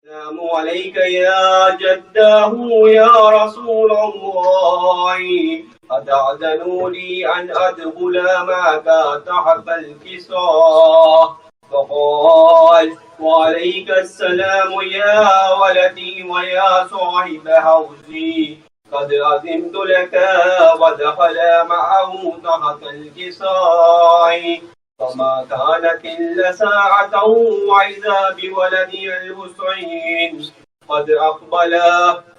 السلام عليك يا جداه يا رسول الله، أتأذن لي أن أدخل معك تحت الكساء؟ فقال: وعليك السلام يا ولدي ويا صاحب حوزي، قد أذنت لك. ودخل معه تحت الكساء، فما كانت إلا ساعة وإذا بولدي الحسين قد أقبل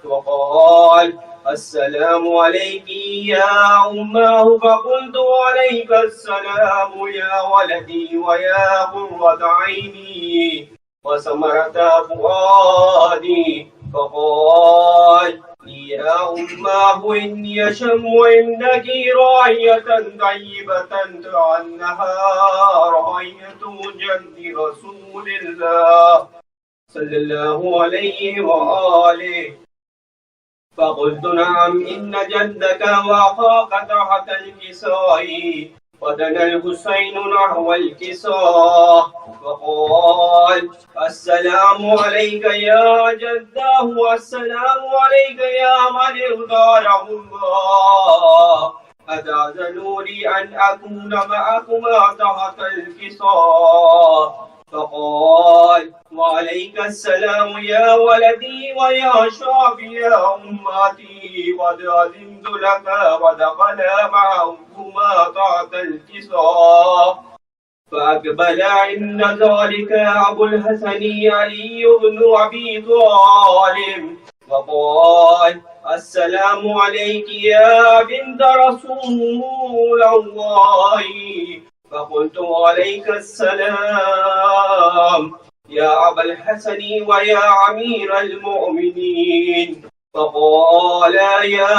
وقال: السلام عليك يا أماه. فقلت: عليك السلام يا ولدي ويا قرة عيني وثمرة فؤادي. فقال: يا أماه إني أشم عندك رائحة طيبة كأنها رائحة جد رسول الله صلى الله عليه وآله. فقلت: نعم، إن جدك وأخاك تحت الكساء. ودنا الحسين نحو الكساء فقال: السلام عليك يا جداه، السلام عليك يا من اختاره الله، أتأذن لي أن أكون معكما تحت الكساء؟ فقال: وعليك السلام يا ولدي ويا شافي أمتي، قد أذنت لك. ودخل معهما تحت الكساء. فأقبل عند ذلك أبو الحسن علي بن أبي طالب وقال: السلام عليك يا بنت رسول الله. فقلت: عليك السلام يا أبا الحسن ويا أمير المؤمنين. فقال: يا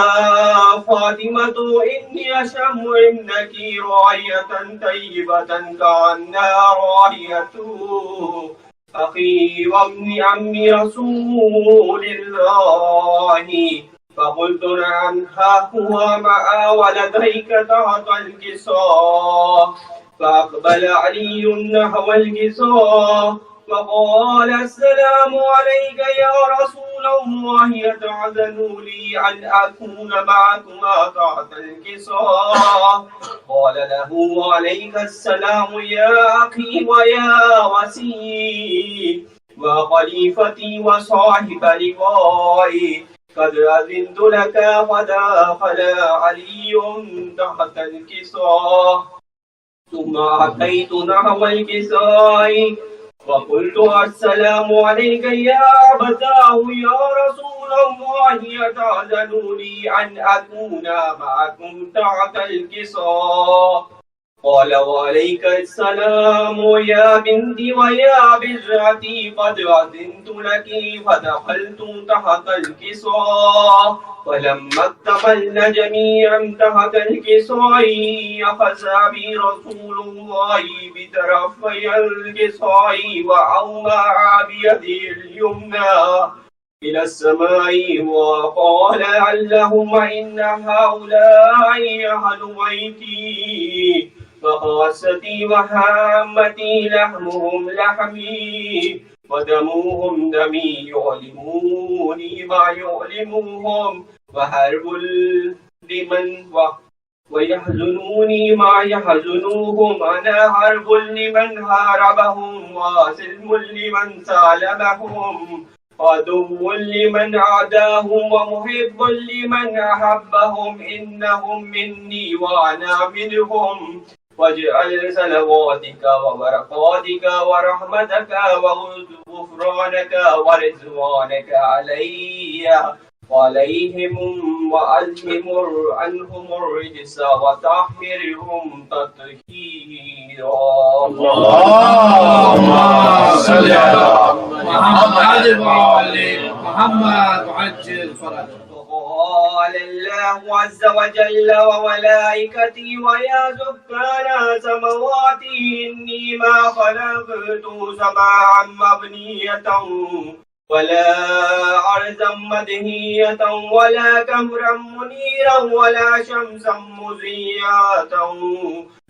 فاطمة إني أشم عندك رائحة طيبة كأنها رائحة أخي وابن عم رسول الله. فقلت: نعم، ها هو مع ولديك تحت الكساء. فأقبل علي نحو الكساء فقال: السلام عليك يا رسول الله، أتأذن لي أن أكون معكما تحت الكساء؟ قال له: وعليك السلام يا أخي ويا وسيم وخليفتي وصاحب لقائي، قد أذنت لك. ودخل علي تحت الكساء. ثم أتيت نحو الكساء وقلت: السلام عليك يا أبتاه يا رسول الله، أتأذن لي أن أكون معكم تحت الكساء؟ قال: وعليك السلام يا بنتي ويا بذرتي، قد أذنت لك. فدخلت تحت الكساء. فلما اكتملن جميعا تحت الكساء أخذ بي رسول الله بطرفي الكساء وأومأ بيده اليمنى إلى السماء وقال: اللهم إن هؤلاء أهل بيتي وخاصتي وهامتي، لحمهم لحمي ودمهم دمي، يعلموني ما يعلمهم وحرب لمن ويحزنوني ما يحزنوهم. أنا حرب لمن هاربهم وسلم لمن سالمهم، عدو لمن عاداهم ومحب لمن أحبهم. إنهم مني وأنا منهم. واجعل صلواتك وبركاتك ورحمتك وغفرانك ورضوانك علي وعليهم، وأذهب عنهم الرجس وطهرهم تطهيرا. اللهم صل على محمد وآل محمد وعجل فرجه. قال الله عز وجل: وملائكتي ويا سكان سمواتي إني ما خلقت سماعا مبنية ولا أرضا مدهية ولا كمرا منيرا ولا شمسا مضيئة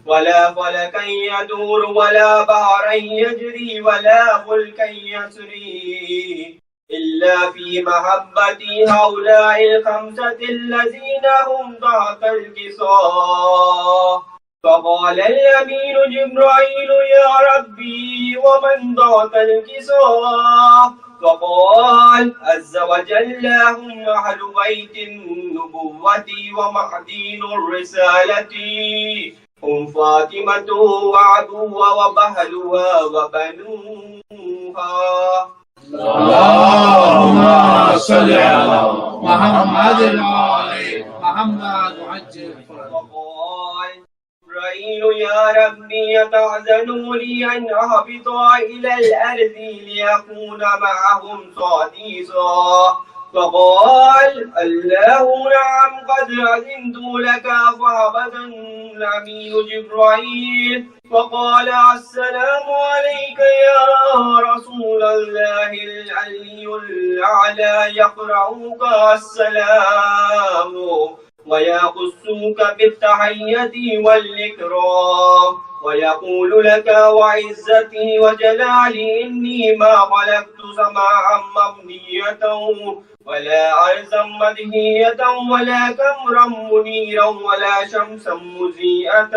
ولا فلكا يدور ولا بحرا يجري ولا فلكا يسري إلا في محبة هؤلاء الخمسة الذين هم تحت القصاص. فقال الأمين جبرائيل يا ربي ومن تحت القصاص؟ فقال عز وجل هم أهل بيت النبوة ومعدين الرسالة، هم فاطمة وعدوها وبهلها وبنوها. اللهم صل على محمد وآل محمد وعجل فرجهم. وقال جبرائيل يا ربي أتأذن لي أن أهبط إلى الأرض ليكون معهم صاديصا؟ فقال الله نعم قد أذنت لك. فهبط الأمين جبرائيل فقال السلام عليك يا رسول الله العلي الأعلى يقرأك السلام ويخصك بالتحية والإكرام ويقول لك وعزتي وجلالي إني ما خلقت سماعا مبنية ولا أرضا مدهية ولا كمرا منيرا ولا شمسا مضيئة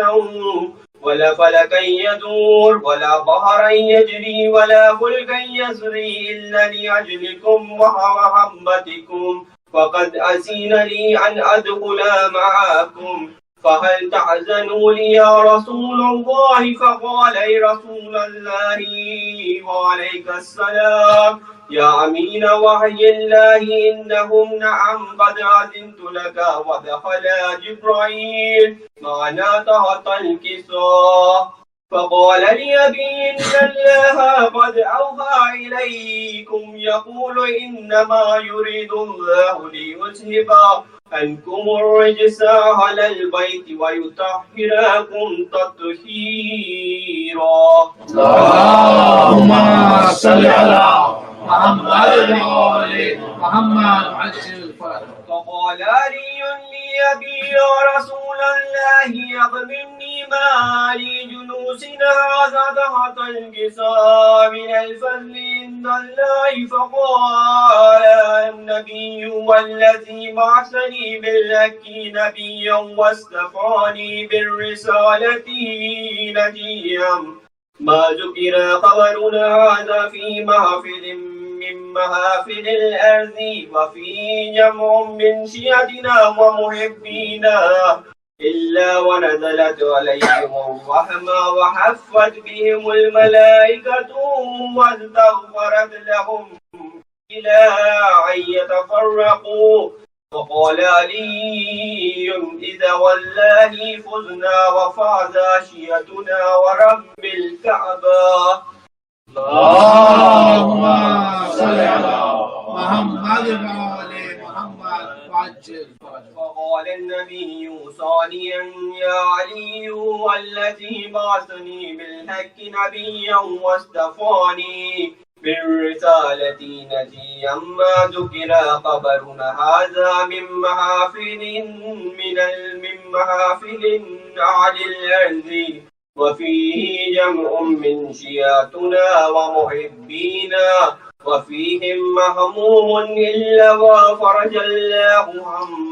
ولا فلكا يدور ولا بحرا يجري ولا فلكا يسري إلا لأجلكم ومحبتكم، فقد أذن لي أن أدخل معكم، فهل تحزنوا لي يا رسول الله؟ فقال يا رسول الله وعليك السلام يا أمين وحي الله إنهم نعم قد أذنت لك. ودخل جبرائيل معنا تحت الكساء فقال لأبي إن الله قد أوحى إليكم يقول إنما يريد الله ليذهب عنكم الرجس أهل البيت ويطهركم تطهيرا. اللهم صل على محمد وآل محمد وعجل فرجهم. فقال علي لأبي يا رسول الله أخبرني ما لجلوسنا هذا تحت الكساء من الفضل عند الله. فقال النبي والذي بعثني بالحق نبيا واصطفاني بالرسالة نجيا ما ذكر خبرنا هذا في محفل من محافل الأرض وفي جمع من شيعتنا ومحبينا إلا ونزلت عليهم الرحمة وحفت بهم الملائكة واستغفرت لهم إلى أن يتفرقوا. فقال علي إذا والله فزنا وفاز شيعتنا ورب الكعبة. اللهم صل على محمد وآل محمد وعجل فرجهم. فقال النبي ثانيا يا علي والذي بعثني بالحق نبيا واصطفاني بالرسالة نجيا ما ذكر خبرنا هذا من محافل أهل الأرض وفيه جمع من شيعتنا ومحبينا وفيهم مهموم إلا وفرج الله همه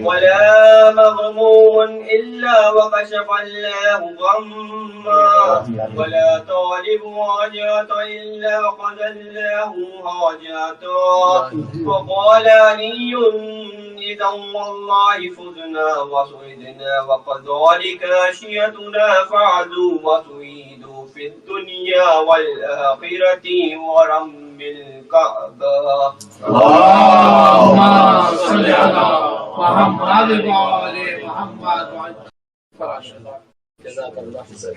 ولا مغموم إلا وكشف الله غمه ولا طالب حاجات إلا قضى الله حاجاته. فقال علي إذا والله فزنا وسعدنا وكذلك أشيتنا فعدوا وسعيدوا في الدنيا والآخرة ورب الكعبة. اللهم صل على محمد وآل محمد وعجل فرجهم. جزاك الله خير.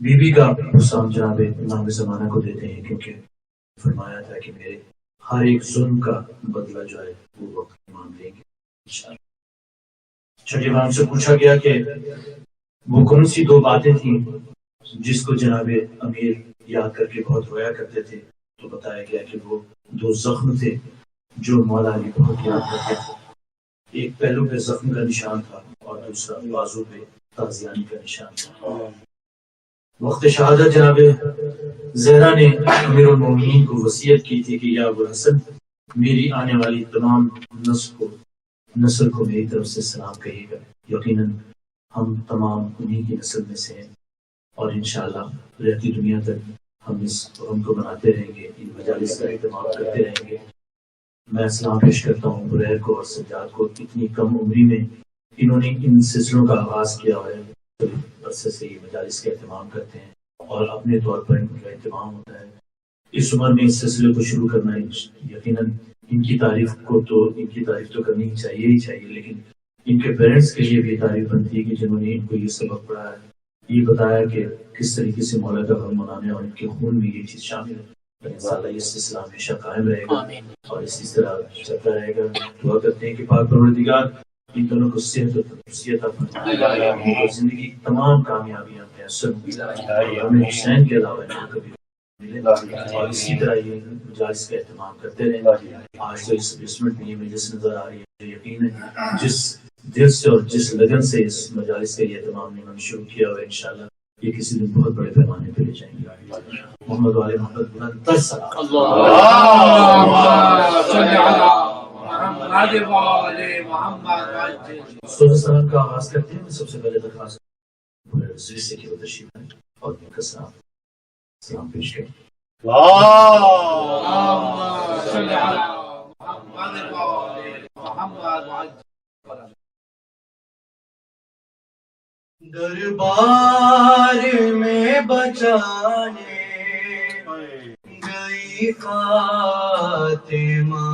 بیوی کا غصہ ہم جناب امام زمانہ کو دیتے ہیں، کیونکہ فرمایا تھا کہ میرے ہر ایک ظلم کا بدلہ جو ہے وہ وقت امام لیں گے انشاءاللہ۔ چھٹے امام سے پوچھا گیا کہ وہ کون سی دو باتیں تھیں جس کو جناب امیر یاد کر کے بہت رویا کرتے تھے، تو بتایا گیا کہ وہ دو زخم تھے جو مولا علی بہت یاد کرتے تھے۔ ایک پہلو پہ زخم کا نشان تھا اور دوسرا بازو پہ تازیانی کا نشان تھا۔ وقت شہادت جناب زہرا نے امیر المومنین کو وصیت کی تھی کہ یا ابو الحسن، میری آنے والی تمام نسل کو میری طرف سے سلام کہیے گا، یقیناً ہم تمام انہی کی نسل میں سے ہیں اور انشاءاللہ رہتی دنیا تک ہم اس غم کو مناتے رہیں گے، ان مجالس کا اہتمام کرتے رہیں گے۔ میں سلام پیش کرتا ہوں بریر کو اور سجاد کو، اتنی کم عمری میں انہوں نے ان سلسلوں کا آغاز کیا ہے، عرصے سے یہ مجالس کا اہتمام کرتے ہیں اور اپنے طور پر ان کا اہتمام ہوتا ہے۔ اس عمر میں اس سلسلے کو شروع کرنا یقیناً ان کی تعریف تو کرنی ہی چاہیے، لیکن ان کے پیرنٹس کے لیے بھی تعریف بنتی ہے کہ جنہوں نے ان کو یہ سبق پڑھایا، یہ بتایا کہ کس طریقے سے مولا کا غم منانے، اور ان کے خون میں یہ چیز شامل ہے۔ انشاءاللہ یہ سلسلہ ہمیشہ قائم رہے گا اور اسی طرح چلتا رہے گا۔ دعا کرتے ہیں کہ پاک پروردگار ان دونوں کو صحت و تندرستی عطا فرمائے اور زندگی کی تمام کامیابیاں میسر ہوں، ہمیں حسین کے علاوہ ان کو کبھی ملے، اور اسی طرح یہ مجالس کا اہتمام کرتے رہیں۔ آج تو اس 20 منٹ میں یہ مجلس نظر آ رہی ہے، مجھے یقین ہے جس دل سے اور جس لگن سے اس مجالس کا یہ اہتمام انہوں نے شروع کیا اور انشاءاللہ یہ کسی دن بہت بڑے پیمانے پہ لے جائیں گے۔ محمد والے محمد بلند سلام۔ سلام کا آغاز کرتے ہیں۔ سب سے پہلے درخواست رضوی سے کہ وہ تشریف لائیں اور ان کا سلام پیش کریں۔ دربار میں بچانے گئی فاطمہ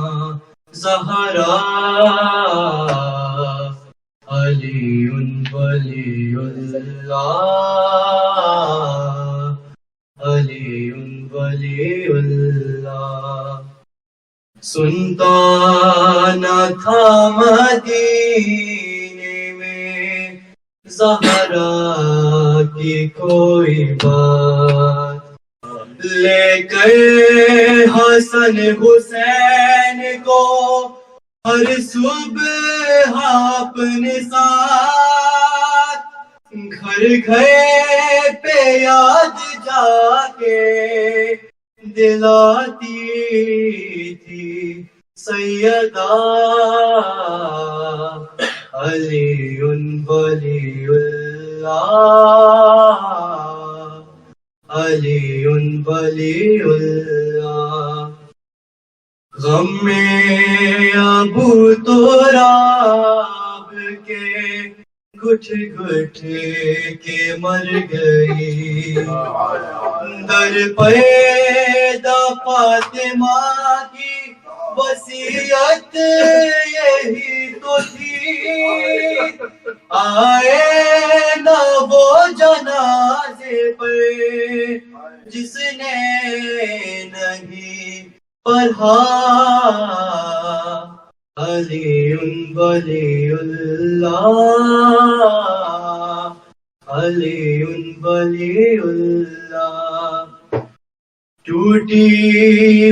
زہرا، علی ولی اللہ، علی ولی اللہ۔ سنتا نہ تھا مدینے میں زہرا کی کوئی بات، لے کر حسن حسین کو ہر صبح اپنے ساتھ، گھر گھر پہ یاد جا کے دلاتی تھی سیدہ، علی ولی اللہ، علی ولی اللہ۔ غم میں ابو تراب کے گھٹ گھٹ کے مر گئی، در پیدا فاطمہ کی وصیت یہی تو تھی، آئے نہ وہ جنازے پر جس نے نہیں پڑھا، علی ولی اللہ، علی ولی اللہ۔ ٹوٹی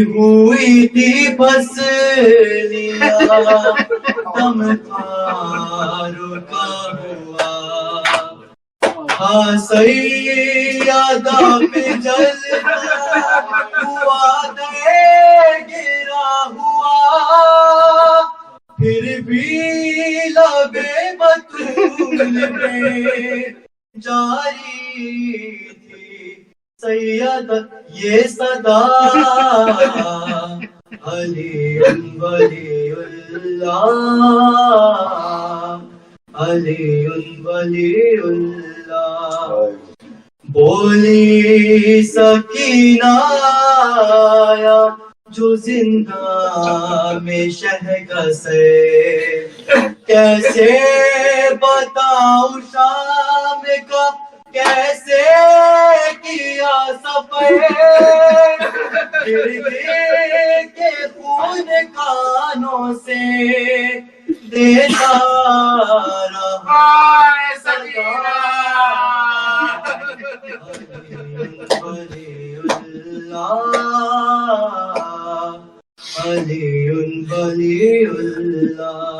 ہوئی تھی پسلیاں، دم تھا رکا ہوا، ہاں سیادہ پہ جلتا ہوا دے گرا ہوا، پھر بھی لب بطول میں جاری تھی سیادہ یہ صدا، علی ولی اللہ، علی ولی اللہ۔ بولی سکینہ آیا جو زندہ میں شہگہ سے، کیسے بتاؤں شام کا کیسے کیا سفر گر گر کے خون کانوں سے دیتا رہا ولی اللہ علی ولی اللہ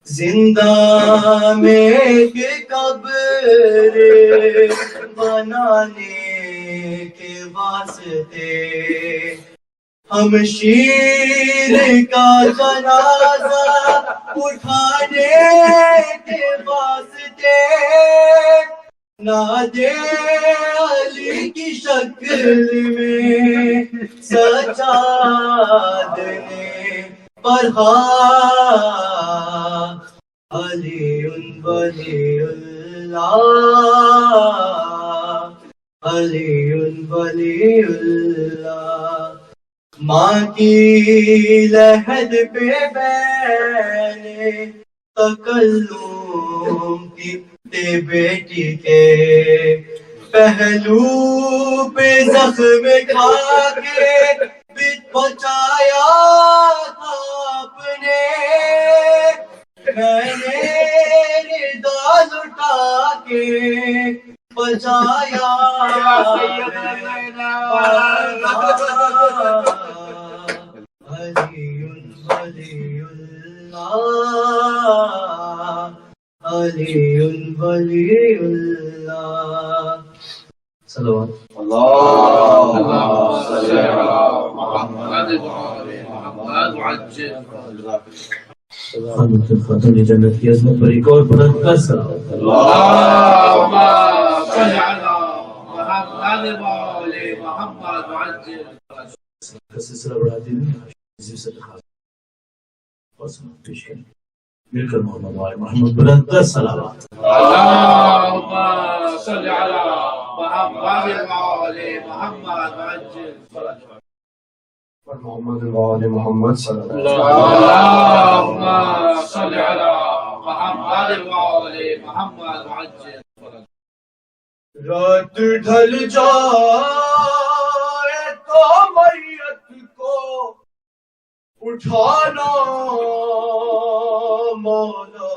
زندہ میں ایک قبر بنانے کے واسطے ہم شیر کا جنازہ اٹھانے کے واسطے نہ دے علی کی شکل میں سجاد نے پڑھا علی ولی اللہ علی ولی اللہ ماں کی لحد پہ بینے تکلم کی بیٹی کے پہلو پہ زخم کھا کے بچایا تھا اپنے میں نے ردا لٹا کے بچایا علی ولی اللہ علی ولی اللہ صلوات اللهم صل على محمد وعلى محمد وعجل خاتون جنت کی عظمت پر ایک اور بلند کر سلام اللهم صل على محمد وعلى محمد وعجل کا سلسلہ بڑھاتے ہوئے عزیز سے خاص اور سلام پیش کریں مل کر محمد وعلى محمد بلند کر سلامات اللهم صل على محمد وعلى محمد وعجل محمد وآل محمد صلی اللہ علیہ اللهم صل على محمد وعلى محمد وعجل رات ڈھل جائے تو میت کو اٹھانا مولا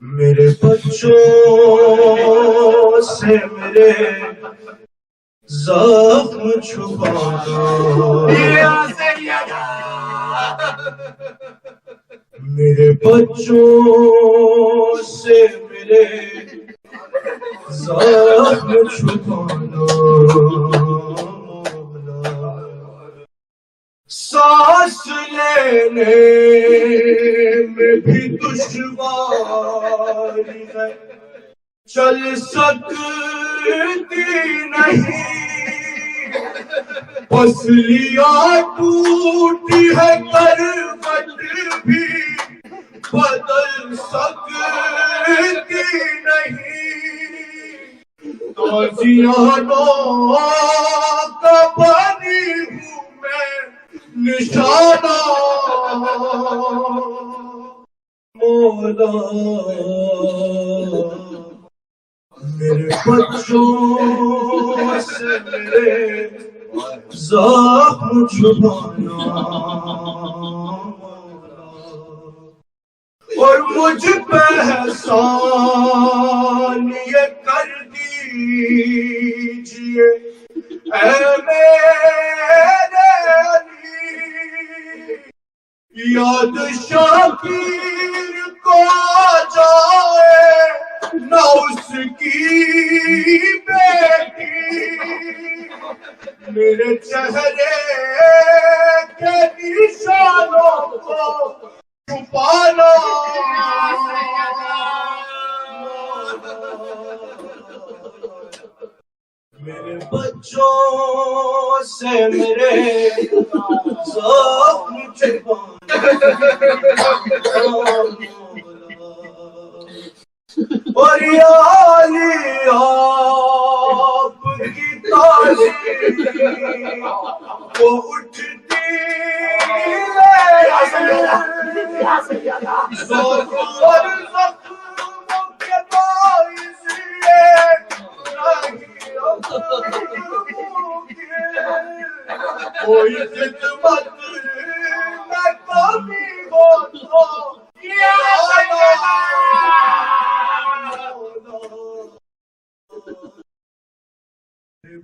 میرے بچوں سے میرے زخم چھپانا میرے بچوں سے میرے زخم چھپانا سانس لینے میں بھی دشواری ہے چل سکتی نہیں پسلیاں ٹوٹی ہے کروٹ بھی بدل سکتی نہیں تازیانوں کا بنی ہوں میں نشانہ مولا میرے بچوں سے میرے زخم چھپانا اور مجھ پہ احسان یہ کر دیجئے اے میرے علی یاد شاکر کو جائے نہ اس کی بیٹی میرے چہرے کے نشانوں کو چھپانا میرے بچوں سے میرے زخم چھپانا اور یا علی آپ کی تعلیم وہ اٹھتی ذوق اور زخموں کے کوئی خدمت میں کمی ہو تو یا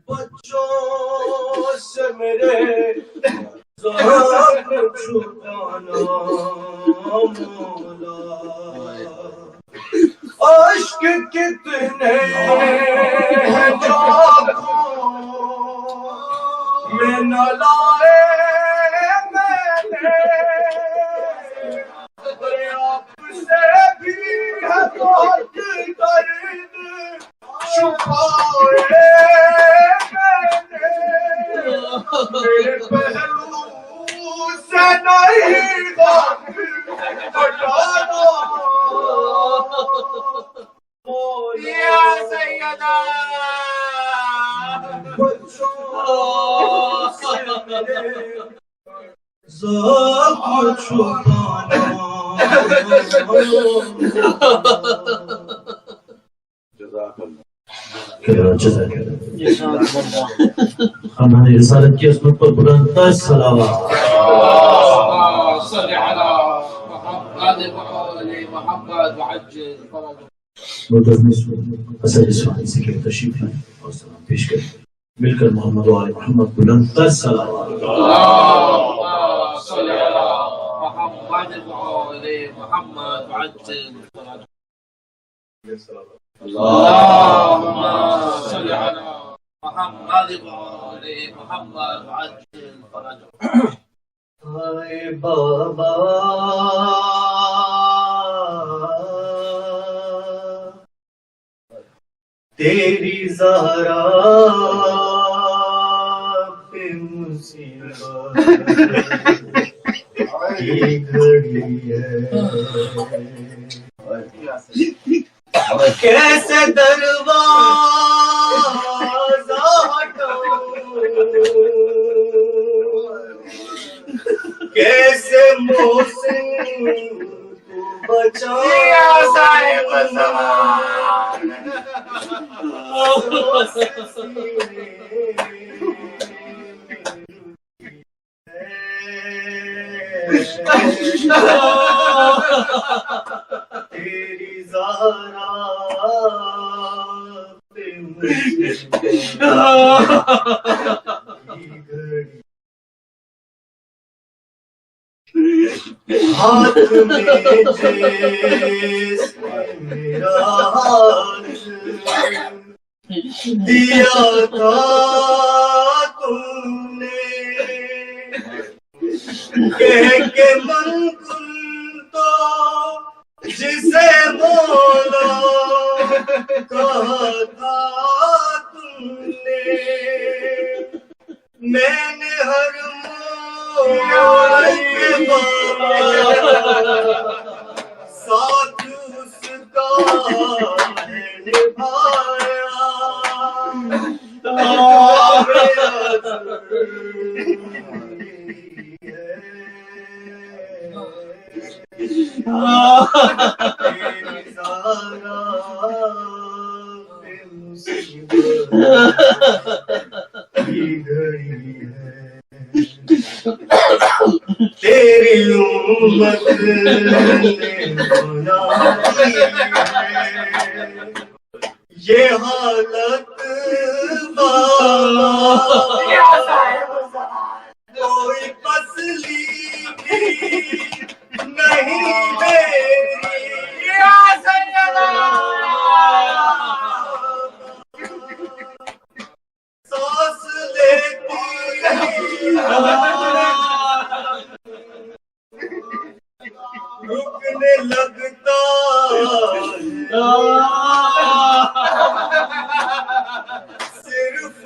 بچوں سے میرے ذوق چھپانا مولا عشق کتنے ہیں جاگوں میں نہ لائے میں نے آپ سے بھی ہے بہت درد چھپائے میرے پہلو سے نہیں ہٹانا یا سیدہ بچوں سے ذوق چھپانا ہماری رسالت کی عظمت پر بلند تر صلوات صل على محمد وآل محمد وعجل فرجه اصل اسماعیل سے کہ تشریف لائیں اور سلام پیش کریں مل کر محمد و آل محمد بلند تر صلوات اللهم صل على محمد وآل محمد وعجل فرجه اللهم صل على محمد وآل محمد وعجل فرجه ہائے بابا تیری زہرا پہ مصیبت کی گھڑی ہے کیسے دروازہ ہٹاؤں کیسے محسن کو بچاؤں صاحب زمان تیری زہرا پہ ہاتھ میں جیسے میرا ہاتھ دیا تھا تم نے کہہ کے من کن تو جسے مولا کہا تھا تم نے میں نے ہر موڑ کے ساتھ اس کا نبھایا تیری امت نے بنائی ہے یہ حالت کوئی پسلی بھی نہیں میری یا سیدہ سانس لیتی رکنے لگتا صرف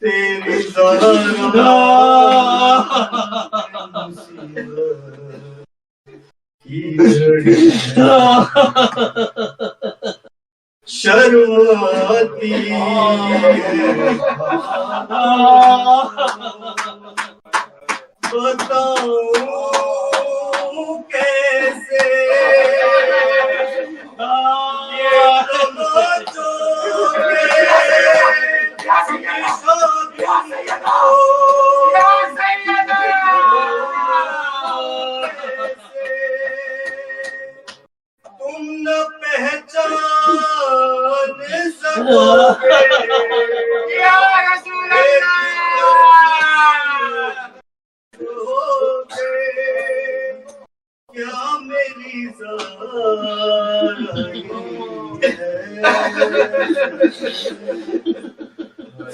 تیری زہرا کی گھڑی شرم آتی بتاؤں کیسے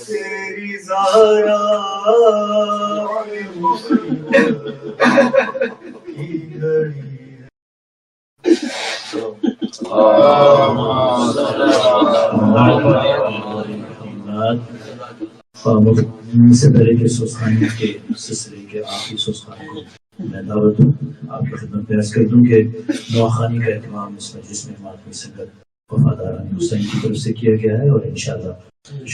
تیری زارا کی گھڑی سے پہلے کے سوسخانے کے سلسلے کے آخری سوسخانے کو میں دعوت ہوں آپ کی خدمت میں عرض کر دوں کہ نواخانی کا اہتمام اس مجلس میں ماتمی سنگت وفاداران حسین کی طرف سے کیا گیا ہے، اور انشاءاللہ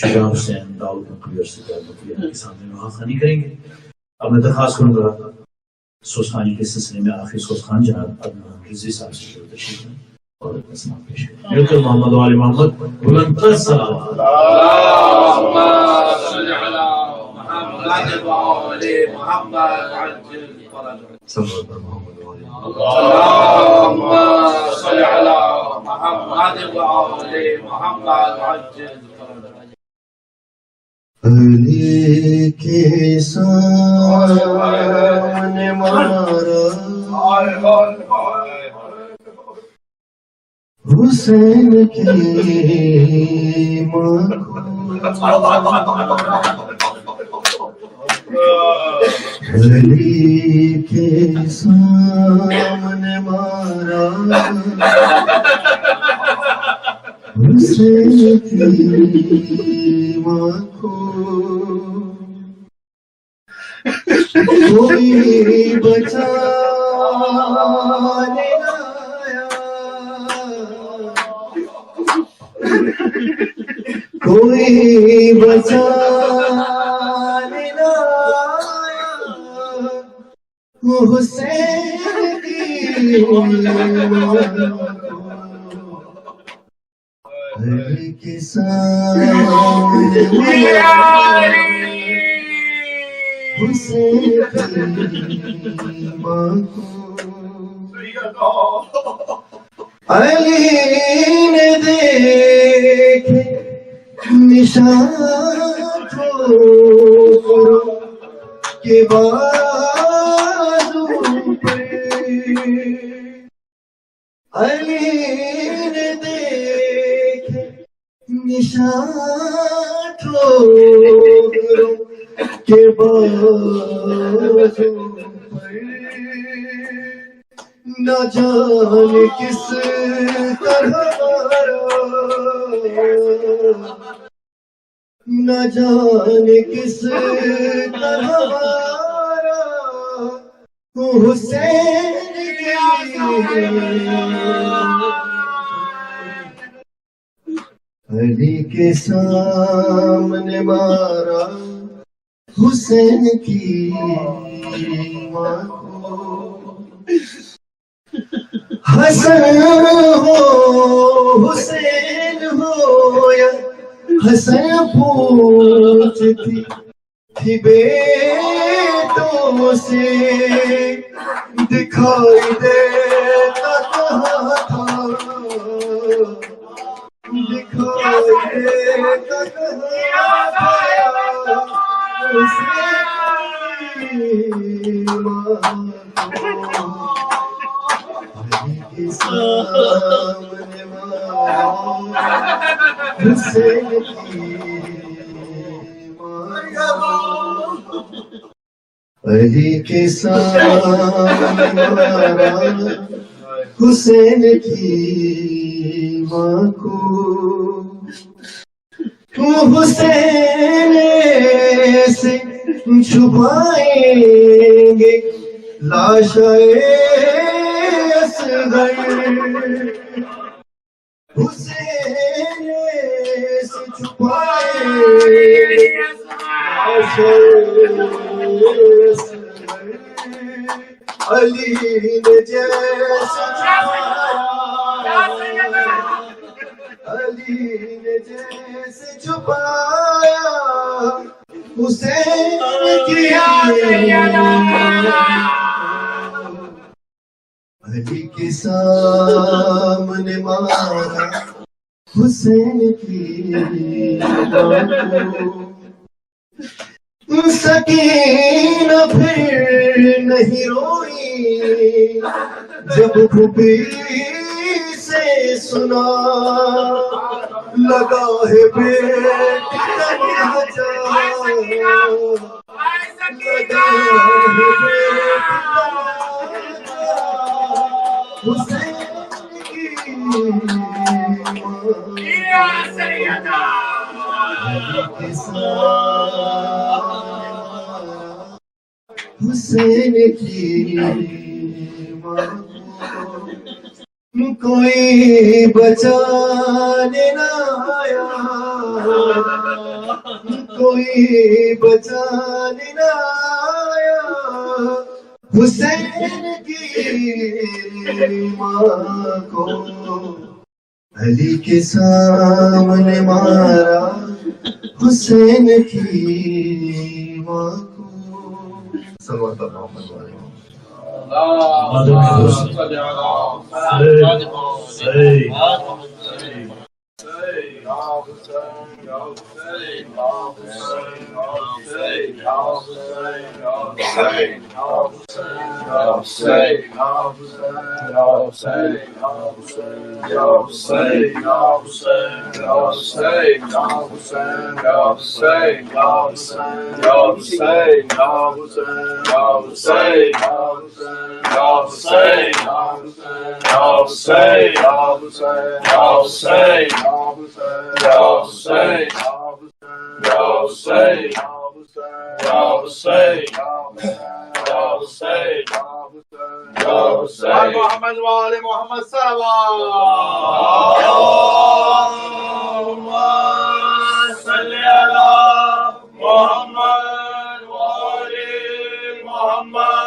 شجاع حسین داؤد مقوی اور سجاد مقوی کے سامنے نواخانی کریں گے۔ اب میں درخواست کروں گا سوسخانی کے سلسلے میں آخری سوسخان جناب عدنان رضوی صاحب سے تشریف لیں اور اپنا سلام پیش کریں۔ محمد و آل محمد بلند تر صلوات۔ اللهم صل على محمد وآل محمد وعجل فرجهم۔ اللهم صل على محمد وآل محمد وعجل فرجهم۔ علی کے سامنے مارا حسین کی ماں علی کے سامنے مارا حسین کی ماں کو کوئی بچانے آیا، کوئی بچانے آیا حسین کی علی کے سامنے حسین کی ماں کو علی نے دیکھے نشان ٹھوکروں کے بازو پہ، علی نے دیکھے نشان ٹھوکروں کے بازو پر، نہ جانے کس طرح نہ جانے کس طرح حسین کی علی کے سامنے مارا حسین کی ماں کو، حسن ہو حسین ہو یا حسن پوچھتی تھی بیٹوں سے، دکھائی دیتا کہاں تھا، دکھائی دیتا کہاں تھا حسین ماں کو، علی کے سامنے مارا حسین کی ماں کو، علی کے سامنے مارا حسین کی ماں کو، حسین سے چھپائیں گے لاش اصغر، حسین سے چھپائیں گے لاش اصغر، علی نے جیسے چھپایا، علی نے جیسے چھپایا حسین کی، علی کے سامنے مارا حسین کی ماں کو، سکینہ پھر نہیں روئی جب پھوپھی سے سنا لگا ہے بیٹی کا بچہ، لگا ہے بیٹی کا بچہ، حسین کی حسین کی ماں کوئی بچانے نہ آیا، کوئی بچانے نہ آیا، حسین کی ماں کو علی کے سامنے مارا، حسین کی ماں کو صلوات اللہ علیہ وسلم۔ محمد وآل محمد صلی اللہ صلی علی محمد وآل محمد۔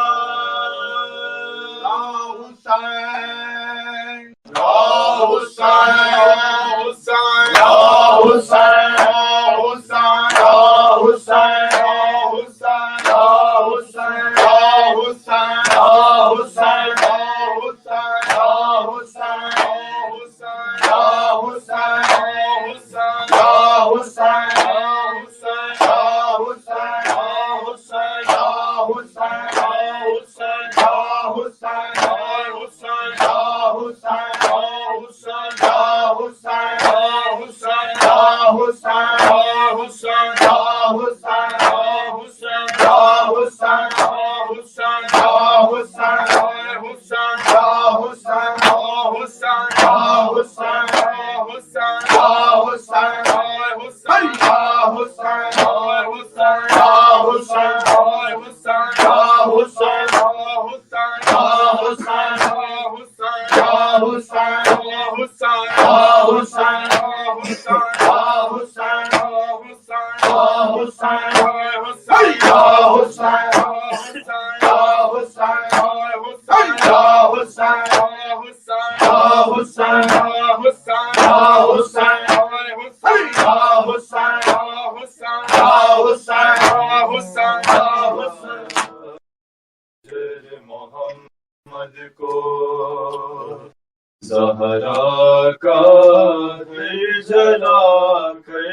حسین حسین حسین حسین حسین زہرا کا دل جلا کر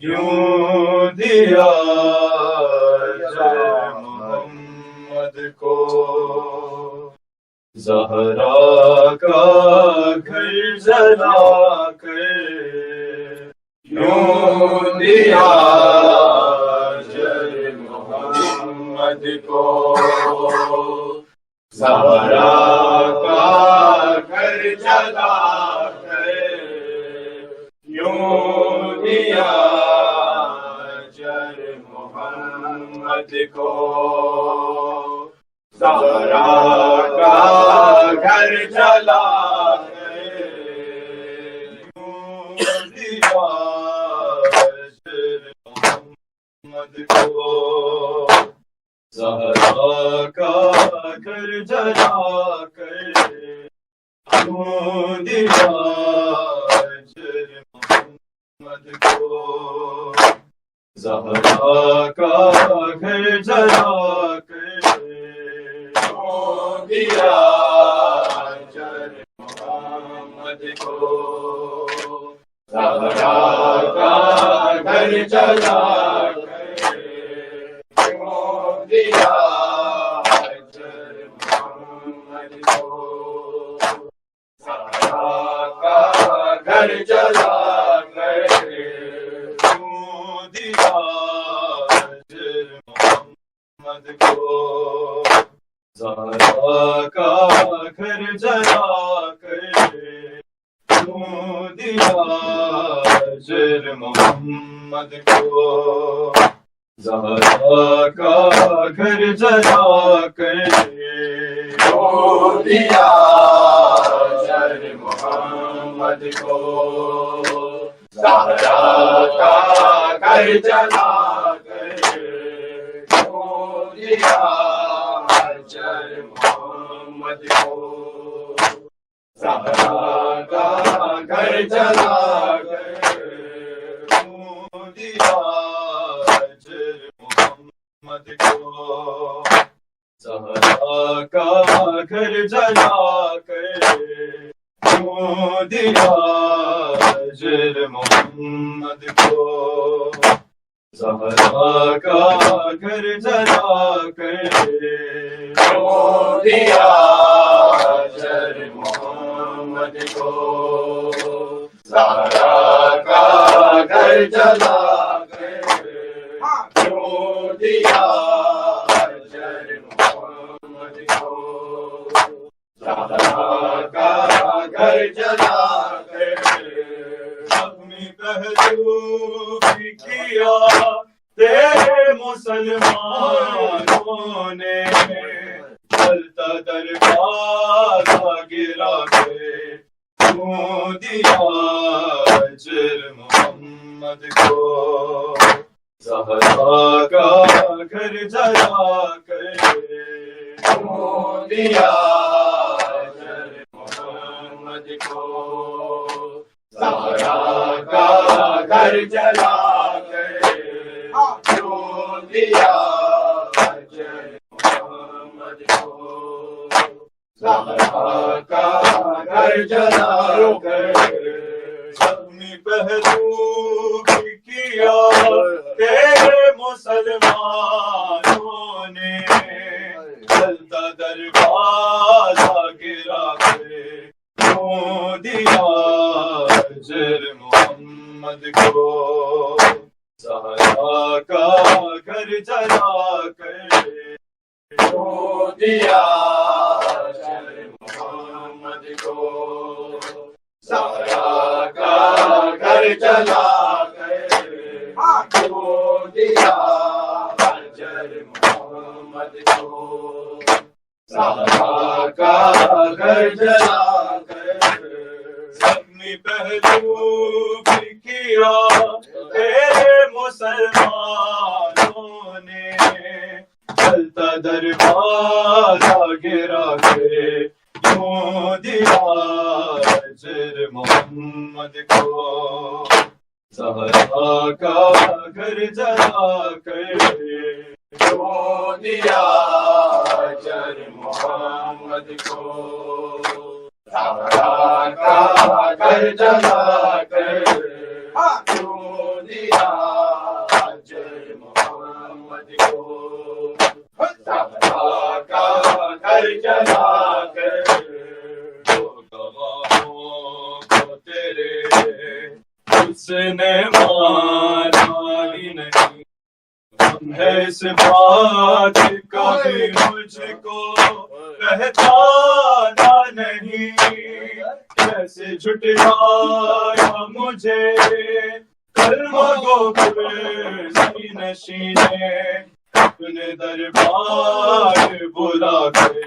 یوں دیا جے محمد کو، زہرا کا گھر جلا کر یوں دیا جے محمد کو، زہرا کا گھر جلا کر یوں دیا جر محمد کو، زہرا کا گھر جلا کر یوں دیا جر محمد کو، زہرا کا گھر جلا کر یوں دیا جر محمد کو، زہرا کا گھر جلا کر یوں دیا جر محمد کو، زہرا کا گھر جلا کر زہرا کا گھر جلا کر کیوں دیا اجر محمد کو، زہرا کا گھر جلا کر کیوں دیا اجر محمد کو، زہرا کا گھر جلا کر کیوں دیا اجر محمد کو، زہرا کا گھر جلا کر کیوں دیا اجر محمد کو، زہرا کا گھر جلا کر کیوں دیا اجر محمد کو، زہرا کا گھر جلا کر کیوں دیا اجر محمد کو، زہرا کا گھر جلا کر کیوں دیا اجر محمد کو، زہرا کا گھر جلا کر زخمی پہلو بھی کیا تیرے مسلمانوں نے، چلتا دروازہ گرا کے کیوں دیا اجر محمد کو، زہرا کا گھر جلا کر کیوں دیا اجر محمد کو، زہرا کا گھر جلا کر کیوں دیا اجر محمد کو، زہرا کا گھر جلا کر زخمی پہلو بھی کیا تیرے مسلمانوں نے، چلتا دروازہ گرا کے کیوں دیا اجر محمد کو، زہرا کا گھر جلا کر کیوں دیا اجر محمد کو، زہرا کا گھر جلا کر کیوں دیا اجر محمد کو، زہرا کا گھر جلا کر زخمی پہلو بھی کیا تیرے مسلمانوں نے، چلتا دروازہ گرا کے کیوں دیا اجر محمد کو، زہرا کا گھر جلا کر کیوں دیا اجر محمد کو، زہرا کا گھر جلا کر کیوں دیا اجر محمد کو، زہرا کا گھر جلا کر گواہوں کو تیرے اس نے مانا ہی نہیں، ہے اس بات کا بھی مجھ کو پہچانا نہیں، کیسے جھٹلایا مجھے کلمہ گو کرسی نشین نے، اپنے دربار بلا کے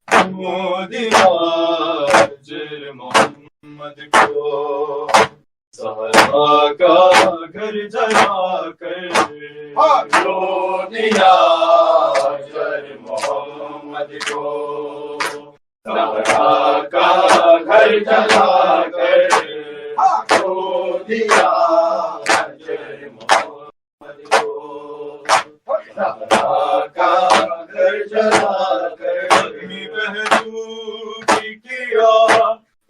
کیوں دیا اجر محمد کو، زہرا کا گھر جلا کر کیوں دیا اجر محمد کو، زہرا کا گھر جلا کر کیوں دیا اجر محمد کو، زہرا کا گھر جلا کر زخمی پہلو بھی کیا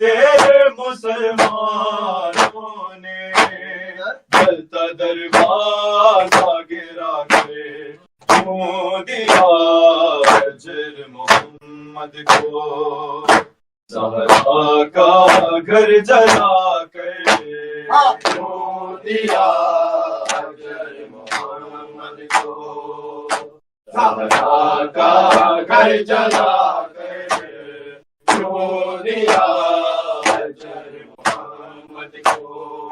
تیرے مسلمانوں نے، چلتا دروازہ گرا کے کیوں دیا اجر محمد کو، زہرا کا گھر جلا کر کیوں دیا اجر محمد کو، زہرا کا گھر جلا کر کیوں دیا اجر محمد کو،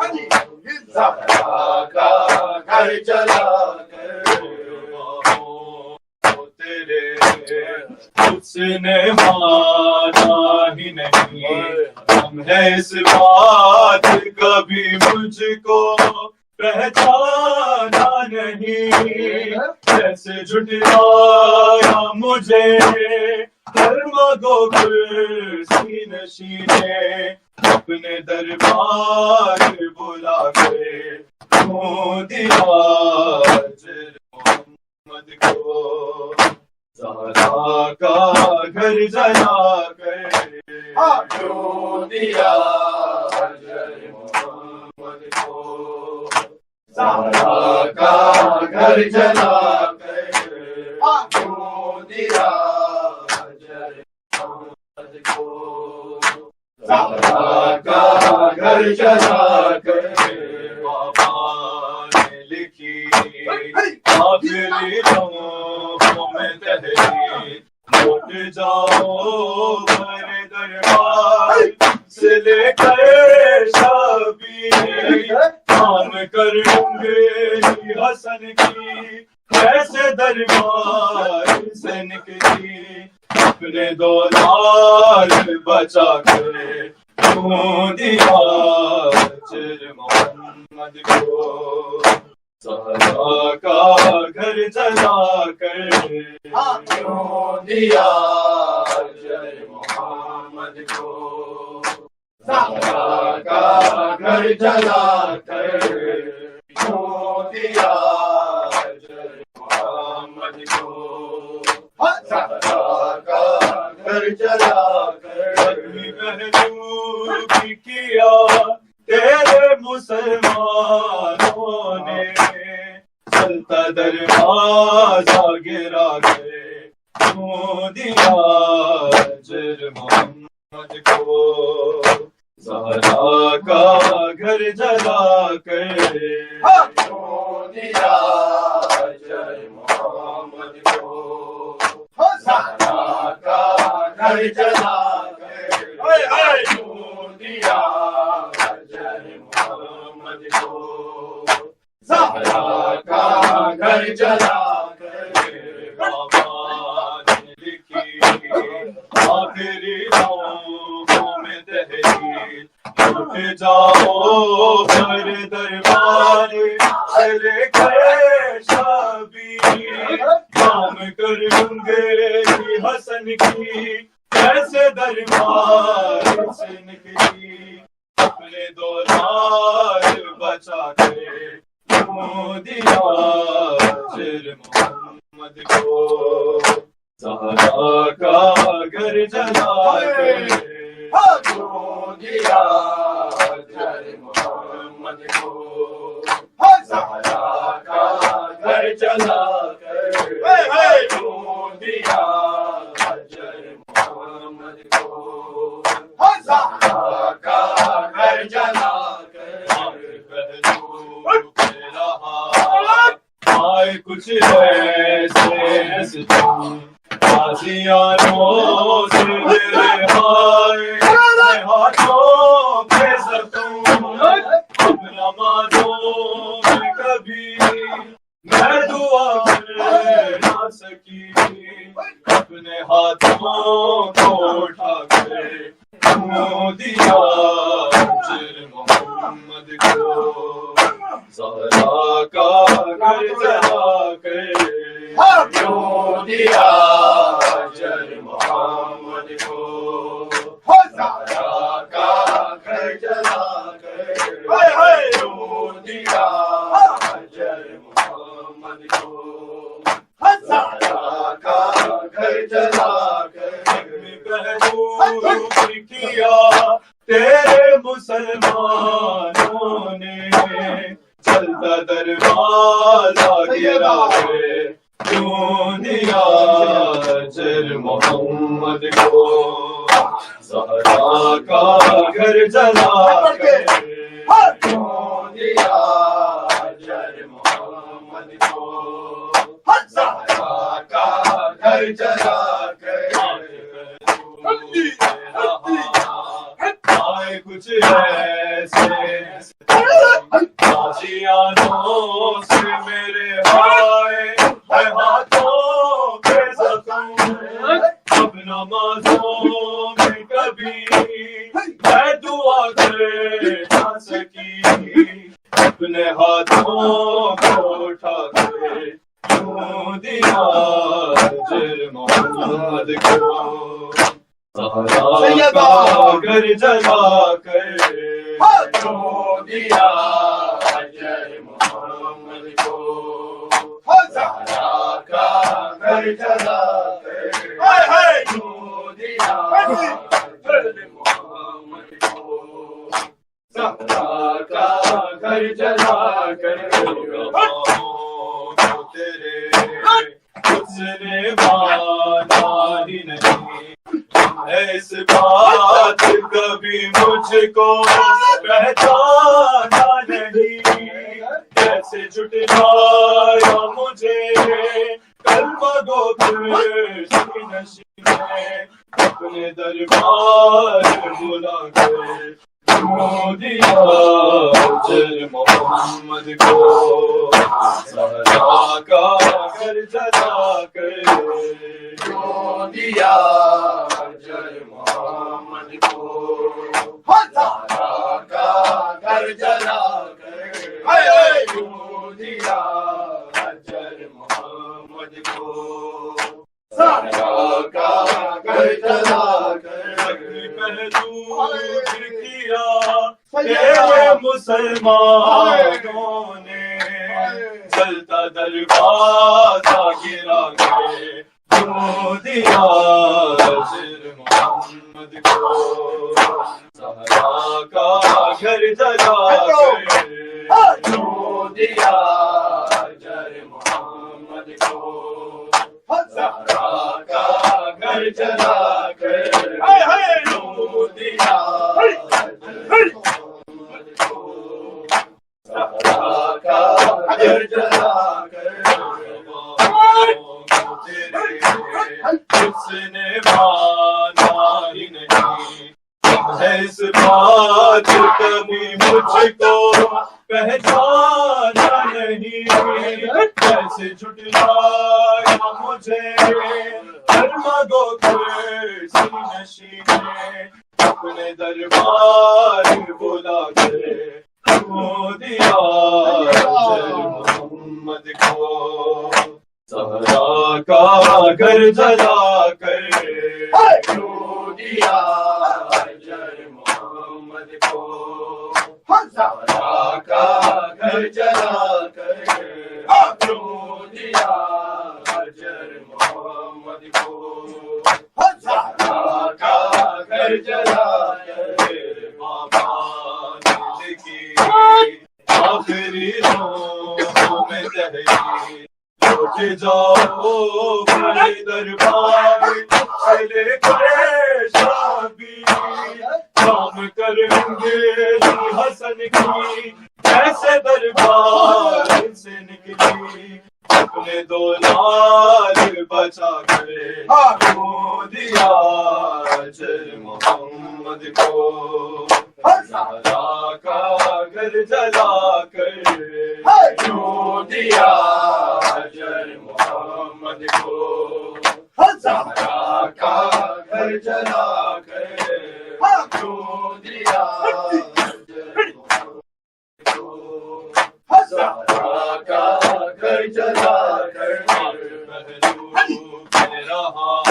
زہرا کا گھر جلا کر تیرے اس نے مانا ہی نہیں، ہم ہے اس بات کبھی مجھ کو پہچانا نہیں، جیسے جھٹلایا مجھے درمگو کرسی نشینے، اپنے دربار بلا کے کیوں دیا اجر محمد کو، زہرا کا گھر جلا کر کیوں دیا اجر محمد کو، زہرا کا گھر جلا کر کیوں دیا اجر محمد کو، زہرا کا گھر جلا کر بابا نے لکھی آخری لمحوں میں تحریر، لوٹ جاؤ میرے دربار سے لے کر شبیر، کام کروں گے حسن کی کیسے دربار سے نکلی، اپنے دولار بچا کر کیوں دیا اجر محمد کو، زہرا کا گھر جلا کر کیوں دیا اجر محمد کو، زہرا کا گھر جلا کر کیوں دیا اجر محمد کو، زہرا کا گھر جلا کر محبوب کیا تیرے مسلمانوں نے، چلتا دروازہ گرا کے کیوں دیا اجر محمد کو، زہرا کا گھر جلا کر کیوں دیا اجر محمد کو، زہرا کا گھر جلا کر کیوں دیا اجر محمد کو، زہرا کا گھر جلا کر بابا نے لکھی آخری لمحوں میں تحریر، اٹھ جاؤ میرے دربار سے لے کر شبیر، کام کروں گے حسن کی کیسے دربار سے نکلی، اپنے دولار بچا کے کیوں دیا اجر محمد کو، زہرا کا گھر جلا کر کیوں دیا اجر محمد کو، زہرا کا گھر جلا کر کیوں دیا اجر محمد کو، زہرا کا گھر جلا کر آئے کچھ ایسے غازیانوں سے رہائے ہاتھوں پہ زخم، اب نمازوں میں کبھی میں دعا کر نہ سکی، اپنے ہاتھوں کو اٹھا کر کیوں دیا اجر محمد کو، زہرا کا گھر جلا کر کیوں دیا اجر محمد کو، زہرا کا گھر جلا کر کیوں دیا اجر محمد کو، زہرا کا گھر جلا کر محبوب کیا تیرے مسلمانوں نے، چلتا دروازہ گرا کے کیوں دیا اجر محمد کو، زہرا کا گھر جلا کر کیوں دیا اجر محمد کو، زہرا کا گھر جلا کر آئے کچھ ایسے یادوں سے میرے آئے ہے ہاتھوں کے زخم اب نمازوں میں کبھی میں دعا کر نہ سکی اپنے ہاتھوں کو اٹھا کے کیوں دیا اجر محمد کو سہرا کا گھر جلا کر کیوں دیا اجر محمد کو سہرا کا گھر جلا کر کیوں دیا اجر محمد کو سہرا کا گھر جلا کر تیرے اس نے مانا ہی نہیں اس بات کبھی مجھ کو پہچانا نہیں کیسے جھٹلایا مجھے کلمہ گو خوشی نشین میں اپنے دربار بلا کر کیوں دیا اجر محمد کو سہرا کا گھر جلا کر کیوں دیا اجر محمد کو سہرا کا گھر جلا کر کیوں دیا اجر محمد کو سہرا کا گھر جلا کر پہلو کیا مسلمانوں نے چلتا دروازہ گرا کے کیوں دیا اجر محمد کو سہرا کا گھر جلا کر کیوں دیا اجر محمد کو سہرا کا گھر جلا کر کیوں دیا سہرا کا گھر جلا کر اس نے مانا ہی نہیں اس بات کبھی مجھ کو پہچانا نہیں کیسے جھٹلایا مجھے کلمہ گو خوشی نشین میں اپنے دربار بلا کر کیوں دیا اجر محمد کو سہرا کا گھر جلا کر کیوں دیا اجر محمد کو سہرا کا گھر جلا کر کیوں دیا اجر محمد کو سہرا کا گھر جلا کر بابا دل کی آخری روح میں تحریر لوٹ جاؤ بڑے دربار سے لے کر شابی کام کریں گے حسن کی ایسے دربار سے نکلی اپنے دو لال بچا کر کیوں دیا اجر محمد کو سہرا کا گھر جلا کر کیوں دیا اجر محمد کو سہرا کا گھر جلا کر کیوں دیا اجر محمد کو سہرا کا گھر جلا کر پہلو کہہ رہا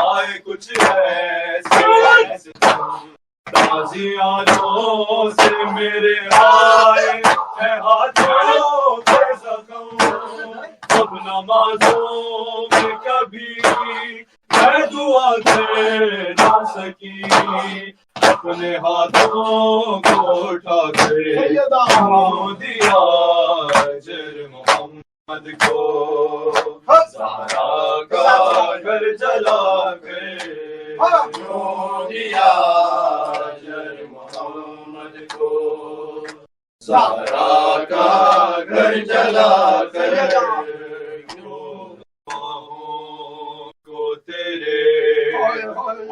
آئے کچھ ایسے تازیانوں سے میرے آئے ہے ہاتھوں کے زخم اب نمازوں میں کبھی میں دعا دے نہ سکی اپنے ہاتھوں کو اٹھا کے کیوں دیا اجر محمد کو سہرا کا گھر جلا کے کیوں دیا اجر محمد کو سہرا کا گھر جلا کر کیوں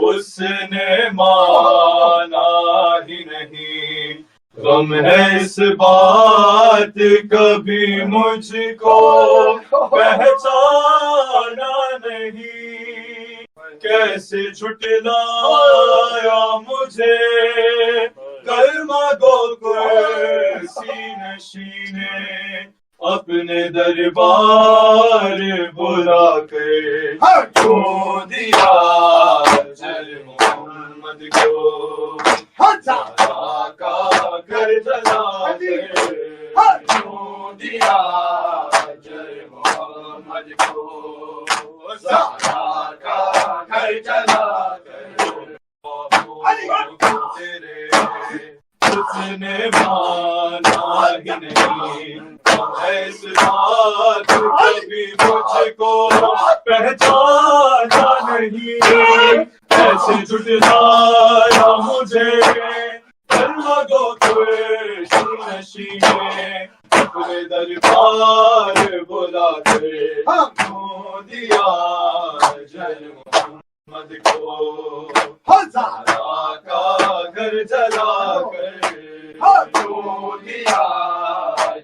اس نے مانا ہی نہیں، غم ہے اس بات کبھی مجھ کو پہچانا نہیں، کیسے جھٹلایا مجھے کلمہ گو کرسی نشینے، اپنے دربار بلا کے کیوں دیا جل محمد کو، سارا کا گھر جلا کے کیوں دیا جل محمد کو، سارا کا گھر جلا کر تیرے اس نے مانا ہی نہیں، اس بات کبھی مجھ کو پہچانا نہیں، ایسے جھٹلایا مجھے کلمہ گو کرسی نشینے، اپنے دربار بلا کے کیوں دیا جل محمد کو، سارا کا گھر جلا کر کیوں دیا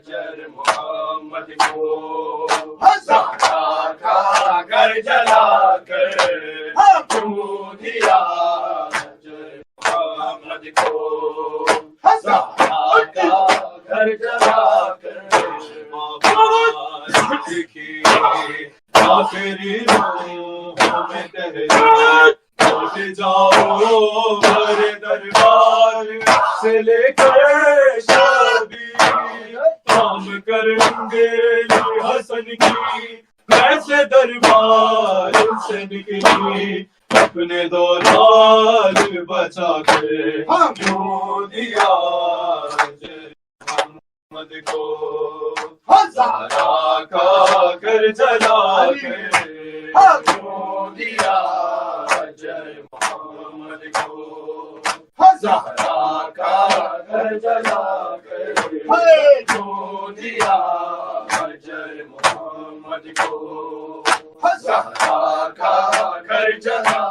جل محمد کو، سارا کا گھر جلا کر کیوں دیا جل محمد کو، سارا کا گھر جلا کر دیکھی آخری روحوں میں تحریر، اٹھ جاؤ میرے دربار سے لے کر شبیر، کام کریں گے حسن کی ویسے دربار سے نکلی، اپنے دو لال بچا کے کیوں دیا جل محمد کو، سارا کا گھر جلا کے کیوں دیا جل محمد کو، سارا کا گھر جلا کے کیوں دیا جل محمد کو، سارا کا گھر جلا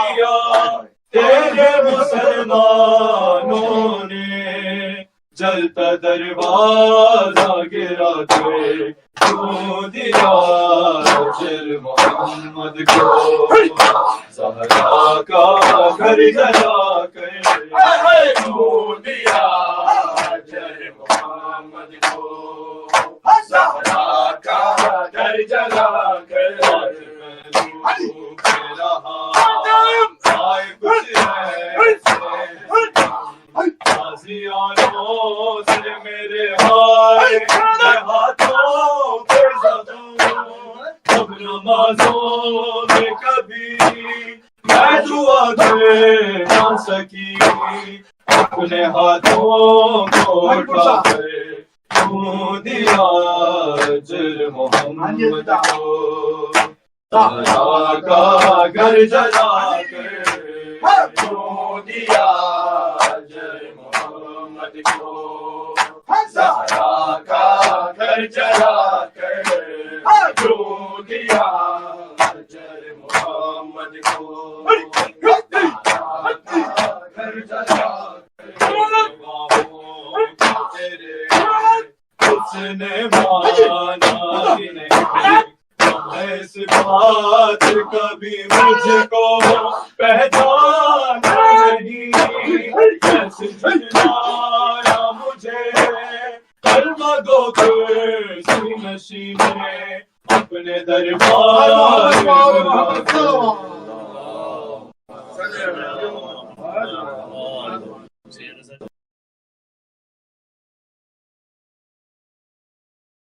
کیا تیرے مسلمانوں نے، جلتا دروازہ گرا کے کیوں دیا جل محمد کو، زہرا کا گھر جلا کر کیوں دیا جل محمد کو، زہرا کا گھر جلا کر غازیانوں سے میرے ہاتھوں پہ زدوں، اب نمازوں میں کبھی میں دعا دے نہ سکی، اپنے ہاتھوں کو اٹھا کر کیوں دیا جل محمد کو، سارا کا گھر جلا کر کیوں دیا جل محمد کو، سارا کا گھر جلا کر کیوں دیا جل محمد کو، سارا کا گھر جلا تیرے اس نے مانا ہی نہیں، اس بات کبھی مجھ کو پہچانا نہیں، کیسے جھٹلایا مجھے کلمہ گو کرسی نشینے، اپنے دربار